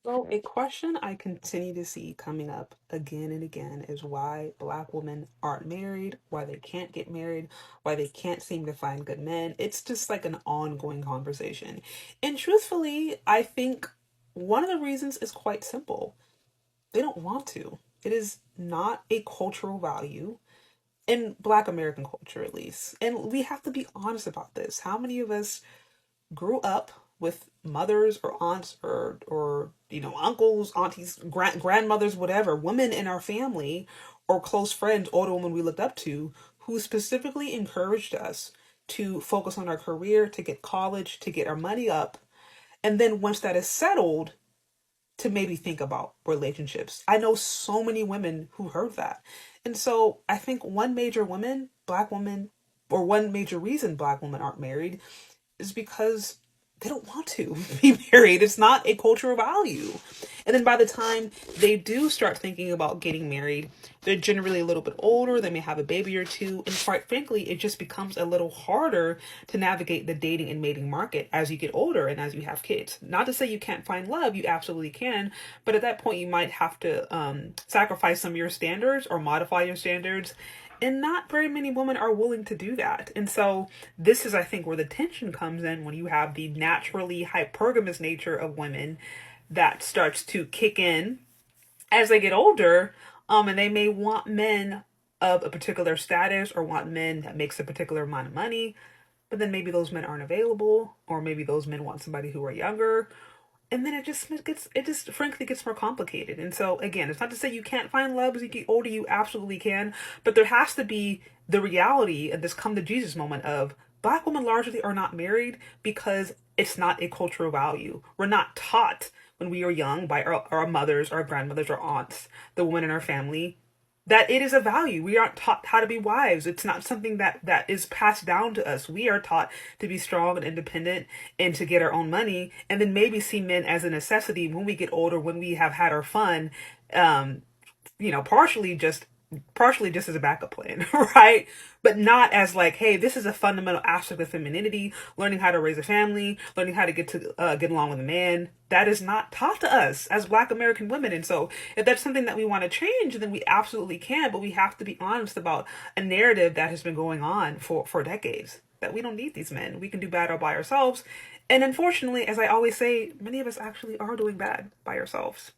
So, a question I continue to see coming up again and again is why Black women aren't married, why they can't get married, why they can't seem to find good men. It's just like an ongoing conversation. And truthfully, I think one of the reasons is quite simple. They don't want to. It is not a cultural value in Black American culture, at least. And we have to be honest about this. How many of us grew up with mothers or aunts or uncles, aunties, grandmothers, whatever, women in our family or close friends, older women we looked up to, who specifically encouraged us to focus on our career, to get college, to get our money up, and then once that is settled, to maybe think about relationships. I know so many women who heard that. And so I think Black women, or one major reason Black women aren't married is because they don't want to be married. It's not a cultural value. And then by the time they do start thinking about getting married, they're generally a little bit older. They may have a baby or two. And quite frankly, it just becomes a little harder to navigate the dating and mating market as you get older and as you have kids. Not to say you can't find love, you absolutely can. But at that point, you might have to sacrifice some of your standards or modify your standards, and not very many women are willing to do that. And so this is, I think, where the tension comes in when you have the naturally hypergamous nature of women that starts to kick in as they get older. And they may want men of a particular status or want men that makes a particular amount of money, but then maybe those men aren't available, or maybe those men want somebody who are younger, and then it just frankly gets more complicated. And so again, it's not to say you can't find love as you get older, you absolutely can, but there has to be the reality of this come to Jesus moment of Black women largely are not married because it's not a cultural value. We're not taught when we are young by our mothers, our grandmothers, our aunts, the women in our family, that it is a value. We aren't taught how to be wives. It's not something that is passed down to us. We are taught to be strong and independent and to get our own money, and then maybe see men as a necessity when we get older, when we have had our fun, um, partially just as a backup plan, right? But not as like, hey, this is a fundamental aspect of femininity, learning how to raise a family, learning how to get along with a man. That is not taught to us as Black American women. And so if that's something that we want to change, then we absolutely can, but we have to be honest about a narrative that has been going on for decades, that we don't need these men. We can do bad all by ourselves. And unfortunately, as I always say, many of us actually are doing bad by ourselves.